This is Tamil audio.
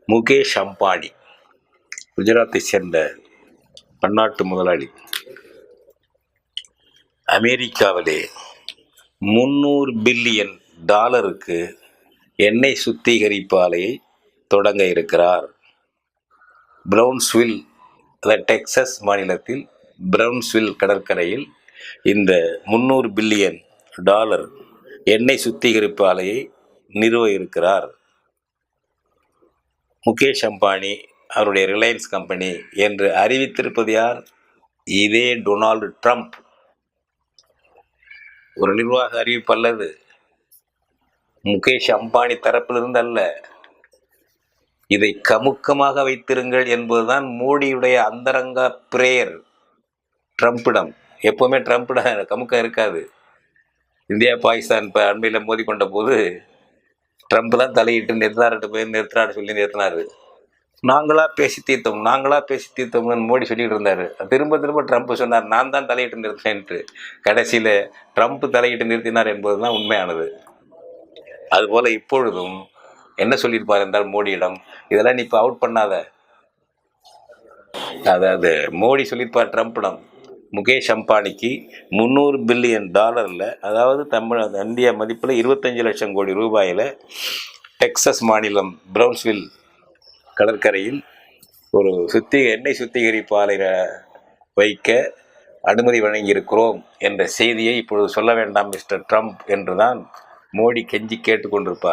முகேஷ் அம்பானி, குஜராத்தை சேர்ந்த பன்னாட்டு முதலாளி, அமெரிக்காவிலே 300 பில்லியன் டாலருக்கு எண்ணெய் சுத்திகரிப்பு ஆலையை தொடங்க இருக்கிறார். பிரவுன்ஸ்வில், டெக்சஸ் மாநிலத்தில் பிரவுன்ஸ்வில் கடற்கரையில் இந்த 300 பில்லியன் டாலர் எண்ணெய் சுத்திகரிப்பு ஆலையை நிறுவ இருக்கிறார். முகேஷ் அம்பானி அவருடைய ரிலையன்ஸ் கம்பெனி என்று அறிவித்திருப்பது யார்? இதே டொனால்டு ட்ரம்ப். ஒரு நிர்வாக அறிவிப்பு அல்லது முகேஷ் அம்பானி தரப்பிலிருந்து அல்ல. இதை கமுக்கமாக வைத்திருங்கள் என்பதுதான் மோடியுடைய அந்தரங்க பிரேயர் ட்ரம்பிடம். எப்பவுமே ட்ரம்பிடம் கமுக்கம் இருக்காது. இந்தியா பாகிஸ்தான் இப்போ அண்மையில் மோதி கொண்ட போது ட்ரம்ப் தான் தலையிட்டு நிறுத்தினாரு சொல்லி நிறுத்தினாரு. நாங்களா பேசி தீர்த்தோம்னு மோடி சொல்லிட்டு இருந்தாரு. திரும்ப ட்ரம்ப் சொன்னார், நான் தான் தலையிட்டு நிறுத்தினேன்ட்டு. கடைசியில் ட்ரம்ப் தலையிட்டு நிறுத்தினார் என்பதுதான் உண்மையானது. அதுபோல இப்பொழுதும் என்ன சொல்லியிருப்பார் என்றால் மோடியிடம், இதெல்லாம் நீ இப்போ அவுட் பண்ணாத. அதாவது மோடி சொல்லியிருப்பார் ட்ரம்பிடம், முகேஷ் அம்பானிக்கு 300 பில்லியன் டாலரில், அதாவது இந்திய மதிப்பில் 25 லட்சம் கோடி ரூபாயில் டெக்சஸ் மாநிலம் பிரவுன்ஸ்வில் கடற்கரையில் ஒரு எண்ணெய் சுத்திகரிப்பு ஆலை வைக்க அனுமதி வழங்கியிருக்கிறோம் என்ற செய்தியை இப்பொழுது சொல்ல வேண்டாம் மிஸ்டர் ட்ரம்ப் என்றுதான் மோடி கெஞ்சி கேட்டுக்கொண்டிருப்பார்.